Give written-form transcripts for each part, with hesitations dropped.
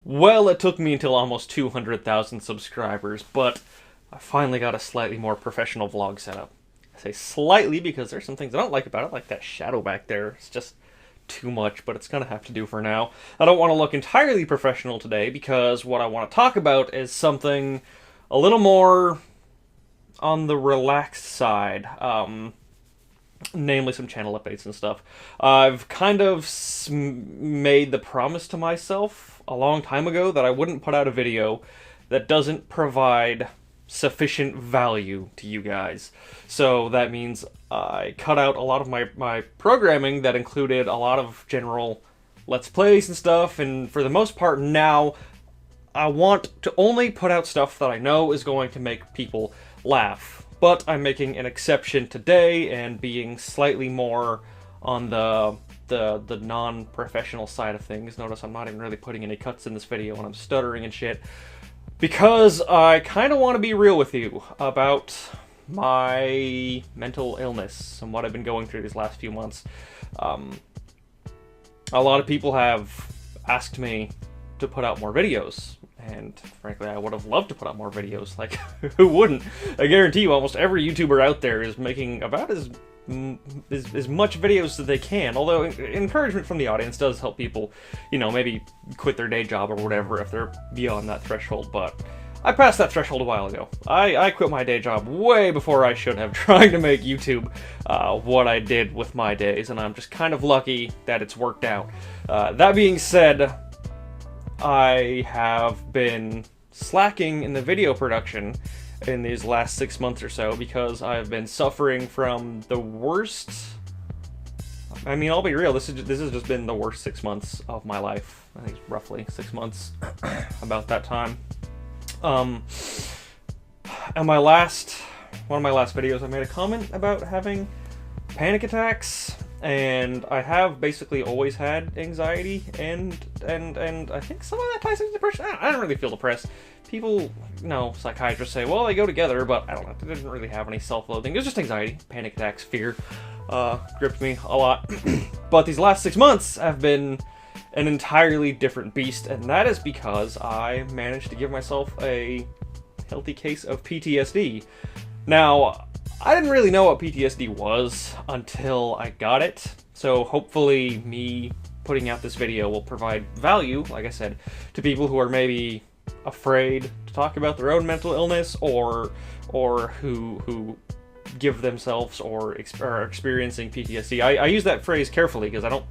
Well, it took me until almost 200,000 subscribers, but I finally got a slightly more professional vlog setup. I say slightly because there's some things I don't like about it, like that shadow back there. It's just too much, but it's gonna have to do for now. I don't want to look entirely professional today because what I want to talk about is something a little more on the relaxed side. Namely some channel updates and stuff. I've kind of made the promise to myself a long time ago that I wouldn't put out a video that doesn't provide sufficient value to you guys. So that means I cut out a lot of my programming that included a lot of general Let's Plays and stuff, and for the most part now, I want to only put out stuff that I know is going to make people laugh. But I'm making an exception today and being slightly more on the non-professional side of things. Notice I'm not even really putting any cuts in this video when I'm stuttering and shit. Because I kind of want to be real with you about my mental illness and what I've been going through these last few months. A lot of people have asked me to put out more videos. And frankly, I would have loved to put out more videos. Like, who wouldn't? I guarantee you, almost every YouTuber out there is making about as much videos as they can. Although encouragement from the audience does help people, you know, maybe quit their day job or whatever if they're beyond that threshold. But I passed that threshold a while ago. I quit my day job way before I should have, trying to make YouTube what I did with my days, and I'm just kind of lucky that it's worked out. That being said, I have been slacking in the video production in these last 6 months or so because I've been suffering from the worst. I mean, I'll be real, this has just been the worst 6 months of my life. I think roughly 6 months, about that time. And one of my last videos, I made a comment about having panic attacks. And I have basically always had anxiety, and I think some of that ties into depression. I don't really feel depressed. People, psychiatrists say, well, they go together, but I don't know. I didn't really have any self-loathing. It was just anxiety, panic attacks, fear, gripped me a lot. But these last 6 months have been an entirely different beast, and that is because I managed to give myself a healthy case of PTSD. Now, I didn't really know what PTSD was until I got it, so hopefully me putting out this video will provide value, like I said, to people who are maybe afraid to talk about their own mental illness, or who give themselves or are experiencing PTSD. I use that phrase carefully because I don't,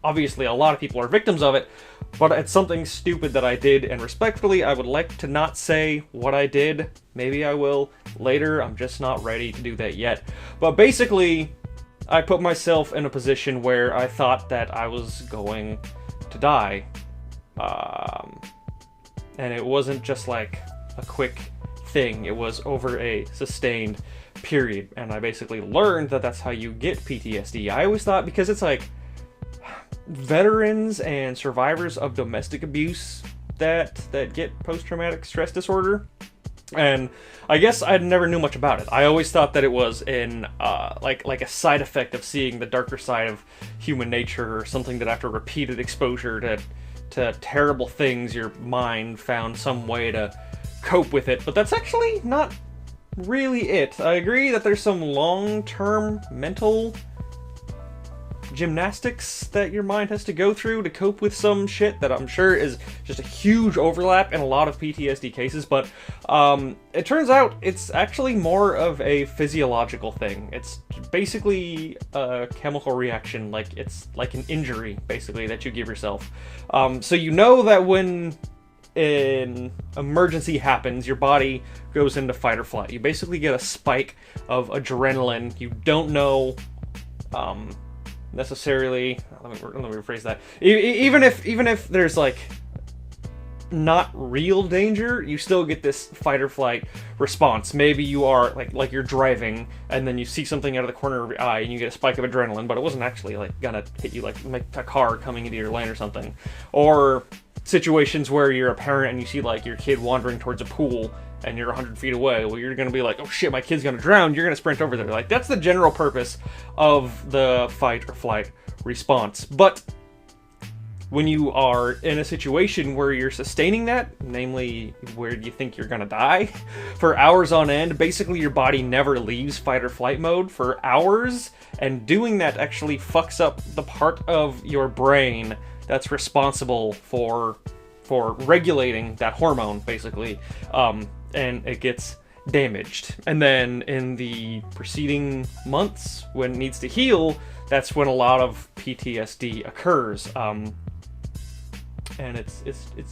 obviously a lot of people are victims of it, but it's something stupid that I did, and respectfully, I would like to not say what I did. Maybe I will later, I'm just not ready to do that yet. But basically, I put myself in a position where I thought that I was going to die. And it wasn't just like a quick thing, it was over a sustained period. And I basically learned that that's how you get PTSD. I always thought, because it's like veterans and survivors of domestic abuse that get post-traumatic stress disorder, and I guess I never knew much about it. I always thought that it was like a side effect of seeing the darker side of human nature, or something that after repeated exposure to terrible things, your mind found some way to cope with it. But that's actually not really it. I agree that there's some long-term mental gymnastics that your mind has to go through to cope with some shit that I'm sure is just a huge overlap in a lot of PTSD cases, but it turns out it's actually more of a physiological thing. It's basically a chemical reaction, it's like an injury, basically, that you give yourself. So you know that when an emergency happens, your body goes into fight or flight. You basically get a spike of adrenaline. You don't know necessarily, let me rephrase that. Even if there's not real danger, you still get this fight or flight response. Maybe you are like you're driving and then you see something out of the corner of your eye and you get a spike of adrenaline, but it wasn't actually gonna hit you, like a car coming into your lane or something. Or situations where you're a parent and you see your kid wandering towards a pool and you're 100 feet away, well, you're going to be like, oh shit, my kid's going to drown, you're going to sprint over there. That's the general purpose of the fight or flight response. But when you are in a situation where you're sustaining that, namely where you think you're gonna die, for hours on end, basically your body never leaves fight or flight mode for hours, and doing that actually fucks up the part of your brain that's responsible for regulating that hormone, basically, and it gets damaged. And then in the preceding months, when it needs to heal, that's when a lot of PTSD occurs. And it's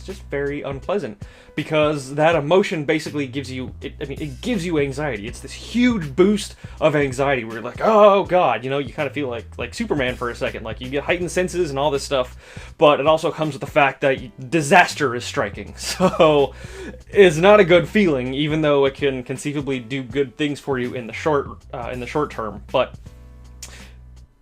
just very unpleasant, because that emotion basically gives you, it gives you anxiety. It's this huge boost of anxiety where you're like, oh god, you know, you kind of feel like Superman for a second, like you get heightened senses and all this stuff, but it also comes with the fact that disaster is striking. So it's not a good feeling, even though it can conceivably do good things for you in the short term. But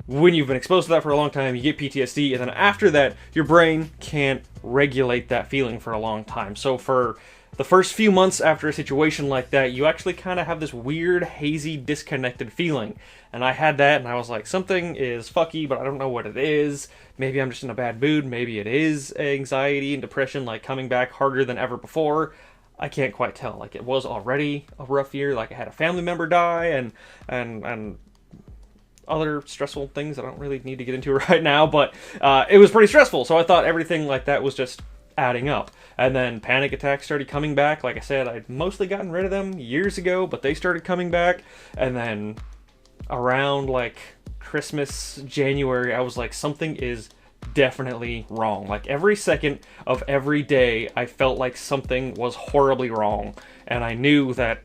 when you've been exposed to that for a long time, you get PTSD, and then after that, your brain can't regulate that feeling for a long time. So for the first few months after a situation like that, you actually kind of have this weird, hazy, disconnected feeling. And I had that, and I was like, something is fucky, but I don't know what it is. Maybe I'm just in a bad mood. Maybe it is anxiety and depression, like coming back harder than ever before. I can't quite tell. Like, it was already a rough year. Like, I had a family member die, and other stressful things I don't really need to get into right now, but it was pretty stressful, so I thought everything like that was just adding up. And then panic attacks started coming back. Like I said, I'd mostly gotten rid of them years ago, but they started coming back. And then around like Christmas, January, I was like, something is definitely wrong. Like every second of every day, I felt like something was horribly wrong, and I knew that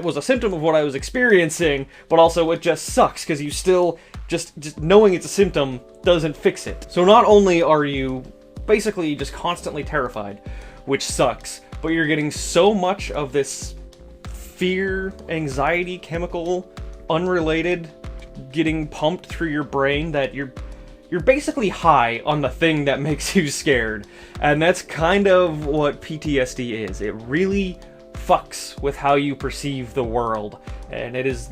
was a symptom of what I was experiencing, but also it just sucks, because you still, just knowing it's a symptom doesn't fix it. So not only are you basically just constantly terrified, which sucks, but you're getting so much of this fear, anxiety, chemical, unrelated, getting pumped through your brain that you're basically high on the thing that makes you scared. And that's kind of what PTSD is. It really fucks with how you perceive the world, and it is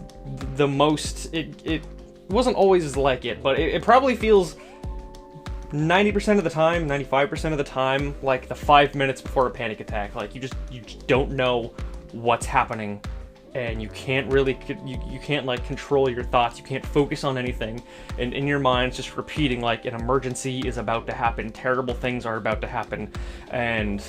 the most, it wasn't always like it, but it probably feels 90% of the time, 95% of the time, like the 5 minutes before a panic attack. Like you just don't know what's happening, and you can't really, you can't like control your thoughts, you can't focus on anything, and in your mind's just repeating like an emergency is about to happen, terrible things are about to happen, and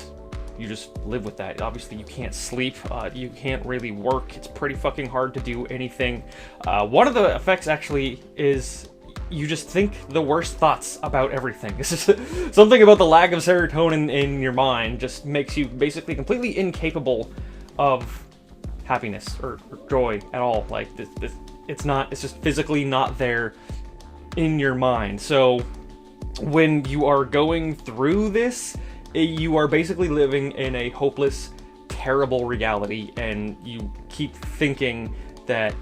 you just live with that. Obviously, you can't sleep, you can't really work, it's pretty fucking hard to do anything. One of the effects actually is you just think the worst thoughts about everything. It's just something about the lack of serotonin in your mind just makes you basically completely incapable of happiness or joy at all. Like, it's just physically not there in your mind. So when you are going through this, you are basically living in a hopeless, terrible reality, and you keep thinking that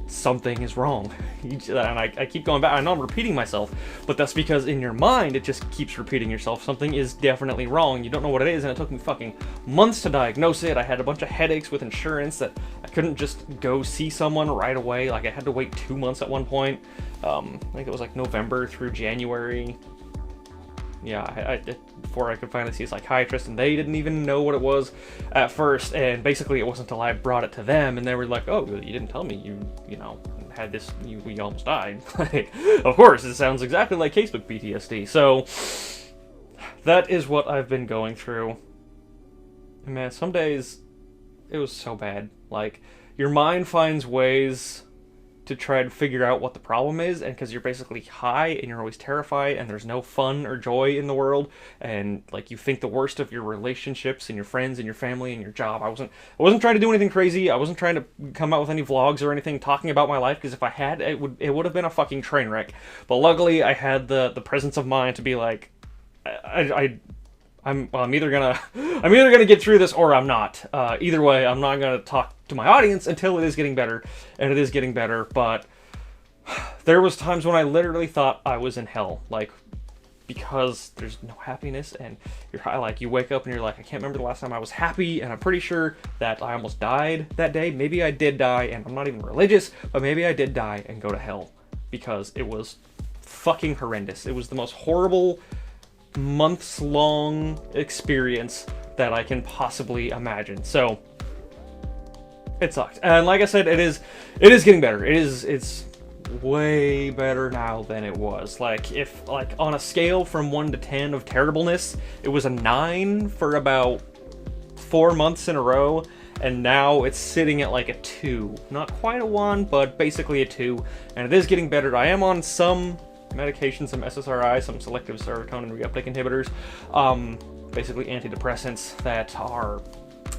something is wrong. And I keep going back. I know I'm repeating myself, but that's because in your mind, it just keeps repeating yourself. Something is definitely wrong. You don't know what it is, and it took me fucking months to diagnose it. I had a bunch of headaches with insurance that I couldn't just go see someone right away. Like, I had to wait 2 months at one point. I think it was like November through January. Yeah, before I could finally see a psychiatrist, and they didn't even know what it was at first, and basically it wasn't until I brought it to them, and they were like, oh, you didn't tell me you know, had this, we almost died. Like, of course, it sounds exactly like casebook PTSD, so that is what I've been going through. And man, some days, it was so bad. Like, your mind finds ways to try to figure out what the problem is, and because you're basically high and you're always terrified and there's no fun or joy in the world, and like you think the worst of your relationships and your friends and your family and your job. I wasn't trying to do anything crazy. I wasn't trying to come out with any vlogs or anything talking about my life, because if I had, it would have been a fucking train wreck. But luckily I had the presence of mind to be like, I'm either gonna get through this or I'm not. Either way, I'm not gonna talk to my audience until it is getting better, and it is getting better. But there was times when I literally thought I was in hell, like, because there's no happiness, and you're like, you wake up and you're like, I can't remember the last time I was happy, and I'm pretty sure that I almost died that day. Maybe I did die, and I'm not even religious, but maybe I did die and go to hell because it was fucking horrendous. It was the most horrible months-long experience that I can possibly imagine. So it sucked. And like I said, it is getting better. It's way better now than it was. Like, if, like, on a scale from 1 to 10 of terribleness, it was a 9 for about 4 months in a row, and now it's sitting at like a 2. Not quite a 1, but basically a 2, and it is getting better. I am on some medication, some SSRI, some selective serotonin reuptake inhibitors, basically antidepressants that are,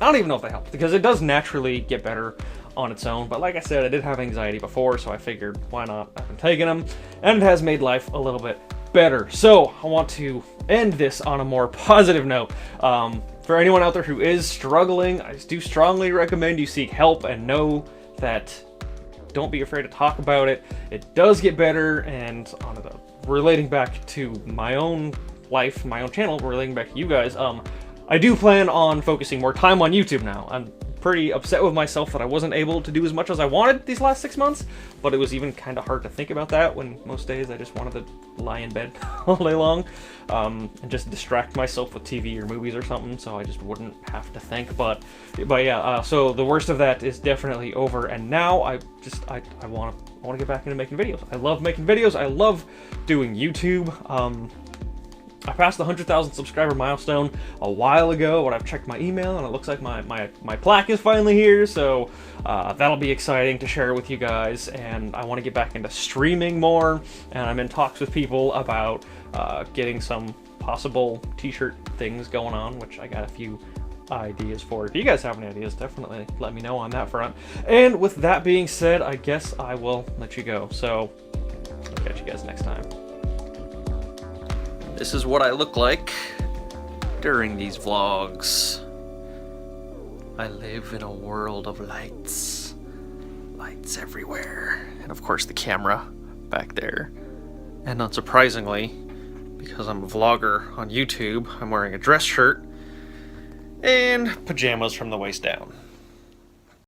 I don't even know if they help, because it does naturally get better on its own. But like I said, I did have anxiety before, so I figured, why not? I've been taking them, and it has made life a little bit better. So I want to end this on a more positive note. For anyone out there who is struggling, I do strongly recommend you seek help, and know that don't be afraid to talk about it. It does get better. And on the relating back to my own life, my own channel, relating back to you guys, I do plan on focusing more time on YouTube now. I'm pretty upset with myself that I wasn't able to do as much as I wanted these last 6 months, but it was even kind of hard to think about that when most days I just wanted to lie in bed all day long, and just distract myself with TV or movies or something, so I just wouldn't have to think. But yeah, so the worst of that is definitely over, and now I want to get back into making videos. I love making videos. I love doing YouTube. I passed the 100,000 subscriber milestone a while ago, but I've checked my email, and it looks like my plaque is finally here, so that'll be exciting to share with you guys. And I want to get back into streaming more, and I'm in talks with people about getting some possible t-shirt things going on, which I got a few ideas for. If you guys have any ideas, definitely let me know on that front. And with that being said, I guess I will let you go, so I'll catch you guys next time. This is what I look like during these vlogs. I live in a world of lights. Lights everywhere. And of course the camera back there. And not surprisingly, because I'm a vlogger on YouTube, I'm wearing a dress shirt and pajamas from the waist down.